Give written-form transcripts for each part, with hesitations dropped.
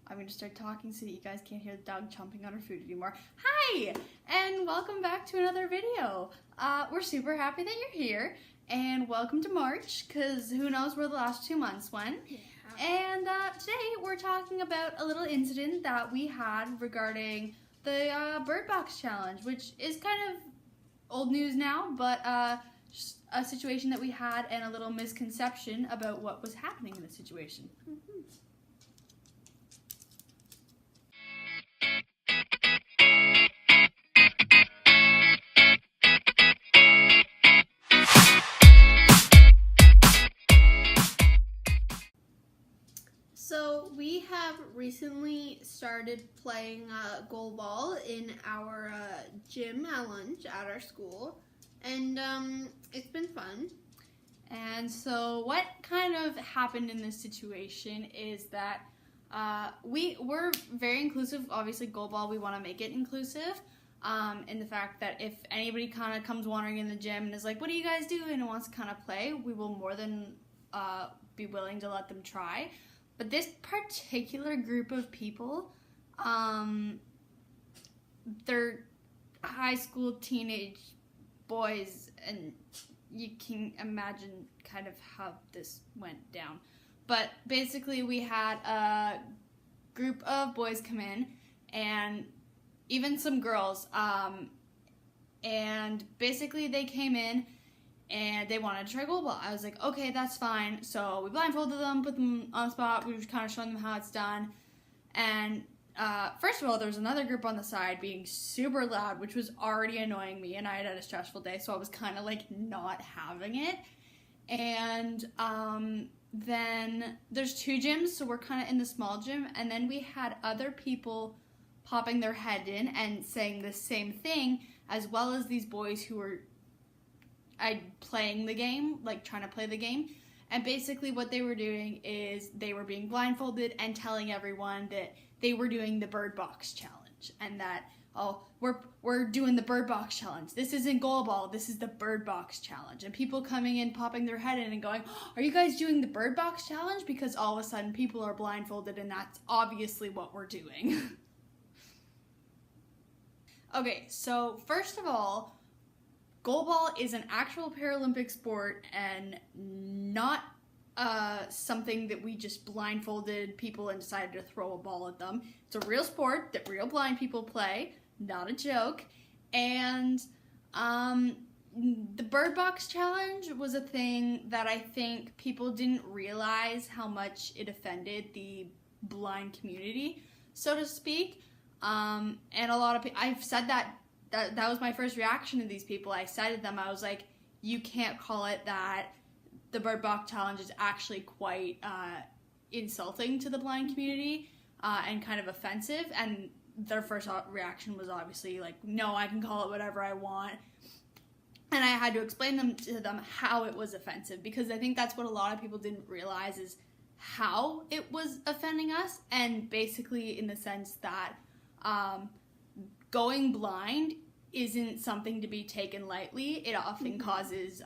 I'm going to start talking so that you guys can't hear the dog chomping on her food anymore. Hi! And welcome back to another video. We're super happy that you're here. And welcome to March, because who knows where the last 2 months went. Yeah. And today we're talking about a little incident that we had regarding the Bird Box Challenge, which is kind of old news now, but just a situation that we had and a little misconception about what was happening in the situation. Mm-hmm. So we have recently started playing goal ball in our gym at lunch at our school, and it's been fun. And so what kind of happened in this situation is that we're very inclusive. Obviously, goal ball, we want to make it inclusive in the fact that if anybody kind of comes wandering in the gym and is like, what are you guys doing, and wants to kind of play, we will more than be willing to let them try. But this particular group of people, they're high school teenage boys, and you can imagine kind of how this went down. But basically we had a group of boys come in, and even some girls, and basically they came in and they wanted to try goal ball. I was like, okay, that's fine. So we blindfolded them, put them on the spot. We were kind of showing them how it's done. And first of all, there was another group on the side being super loud, which was already annoying me. And I had a stressful day, so I was kind of like not having it. And then there's 2 gyms, so we're kind of in the small gym. And then we had other people popping their head in and saying the same thing, as well as these boys who were playing the game, like trying to play the game. And basically what they were doing is they were being blindfolded and telling everyone that they were doing the Bird Box Challenge, and that, oh, we're doing the Bird Box Challenge. This isn't goal ball, this is the Bird Box Challenge. And people coming in, popping their head in and going, oh, are you guys doing the Bird Box Challenge? Because all of a sudden people are blindfolded, and that's obviously what we're doing. Okay, so first of all, goal ball is an actual Paralympic sport and not something that we just blindfolded people and decided to throw a ball at them. It's a real sport that real blind people play, not a joke. And the Bird Box Challenge was a thing that I think people didn't realize how much it offended the blind community, so to speak. And a lot of people, I've said that was my first reaction to these people. I cited them. I was like, you can't call it that. The Bird Box Challenge is actually quite insulting to the blind community and kind of offensive. And their first reaction was obviously like, no, I can call it whatever I want. And I had to explain to them how it was offensive, because I think that's what a lot of people didn't realize, is how it was offending us. And basically in the sense that going blind isn't something to be taken lightly. It often causes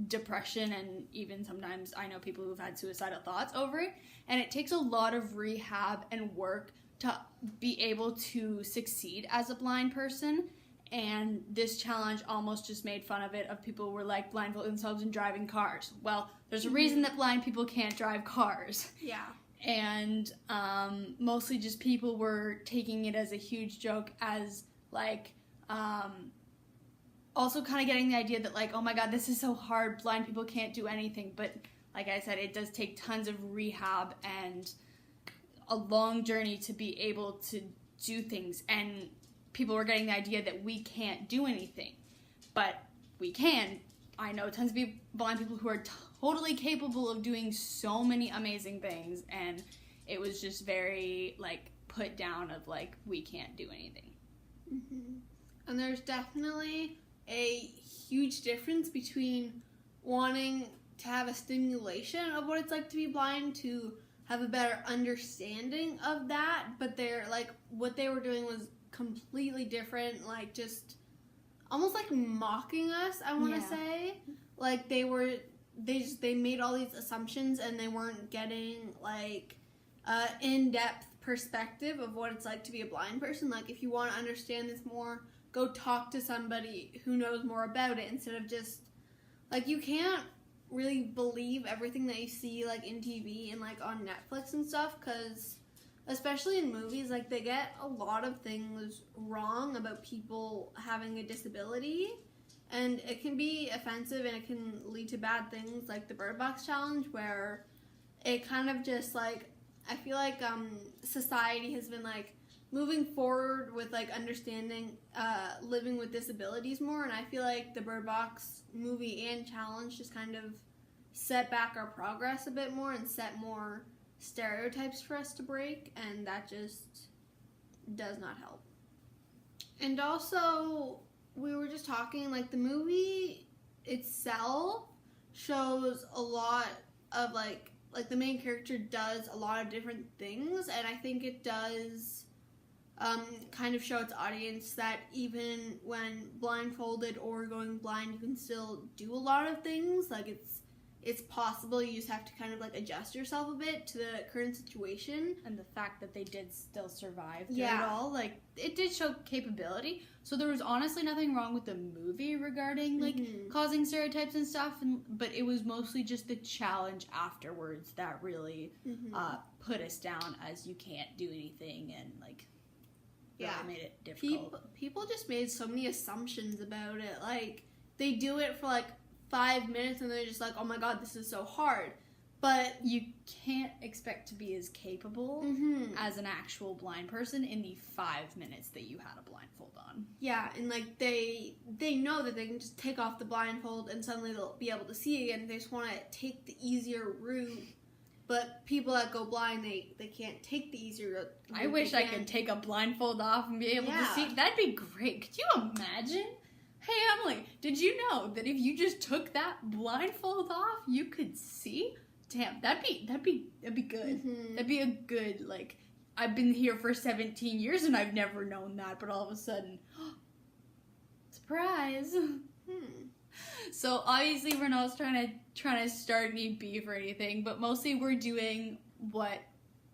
depression, and even sometimes I know people who've had suicidal thoughts over it. And it takes a lot of rehab and work to be able to succeed as a blind person. And this challenge almost just made fun of it, of people who were like blindfolding themselves and driving cars. Well, there's a reason that blind people can't drive cars. Yeah. And mostly just people were taking it as a huge joke, as like also kind of getting the idea that like, oh my god, this is so hard, blind people can't do anything. But like I said, it does take tons of rehab and a long journey to be able to do things. And people were getting the idea that we can't do anything, but we can. I know tons of blind people who are totally capable of doing so many amazing things, and it was just very like put down of like, we can't do anything. Mm-hmm. And there's definitely a huge difference between wanting to have a stimulation of what it's like to be blind, to have a better understanding of that, but they're like, what they were doing was completely different, like just almost like mocking us, I want to say. Like they made all these assumptions, and they weren't getting like in-depth perspective of what it's like to be a blind person. Like, if you want to understand this more, go talk to somebody who knows more about it instead of just, like, you can't really believe everything that you see, like, in TV and, like, on Netflix and stuff, because especially in movies, like, they get a lot of things wrong about people having a disability, and it can be offensive and it can lead to bad things, like the Bird Box Challenge, where it kind of just, like, I feel like society has been, like, moving forward with, like, understanding living with disabilities more, and I feel like the Bird Box movie and challenge just kind of set back our progress a bit more and set more stereotypes for us to break, and that just does not help. And also, we were just talking, like, the movie itself shows a lot of, like the main character does a lot of different things, and I think it does kind of show its audience that even when blindfolded or going blind, you can still do a lot of things. Like, it's possible. You just have to kind of, like, adjust yourself a bit to the current situation. And the fact that they did still survive through it all, like, it did show capability. So there was honestly nothing wrong with the movie regarding, like, causing stereotypes and stuff, but it was mostly just the challenge afterwards that really put us down as you can't do anything and, like, really made it difficult. People just made so many assumptions about it. Like, they do it for, like, 5 minutes and they're just like, oh my god, this is so hard. But you can't expect to be as capable as an actual blind person in the 5 minutes that you had a blindfold on. Yeah, and, like, they know that they can just take off the blindfold and suddenly they'll be able to see again. They just want to take the easier route. But people that go blind, they can't take the easier route. I wish I could take a blindfold off and be able to see. That'd be great. Could you imagine? Hey, Emily, did you know that if you just took that blindfold off, you could see? Damn, that'd be good. That'd be a good, like, I've been here for 17 years and I've never known that, but all of a sudden, surprise. So obviously we're not trying to start any beef or anything, but mostly we're doing what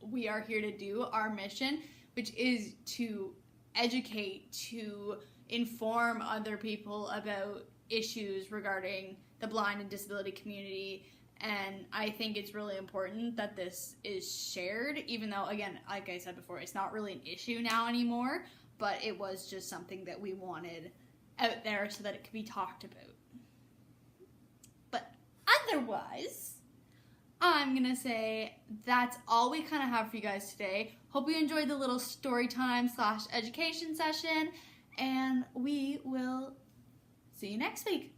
we are here to do, our mission, which is to educate, to inform other people about issues regarding the blind and disability community. And I think it's really important that this is shared, even though, again, like I said before, it's not really an issue now anymore, but it was just something that we wanted out there so that it could be talked about. But otherwise, I'm going to say that's all we kind of have for you guys today. Hope you enjoyed the little story time / education session, and we will see you next week.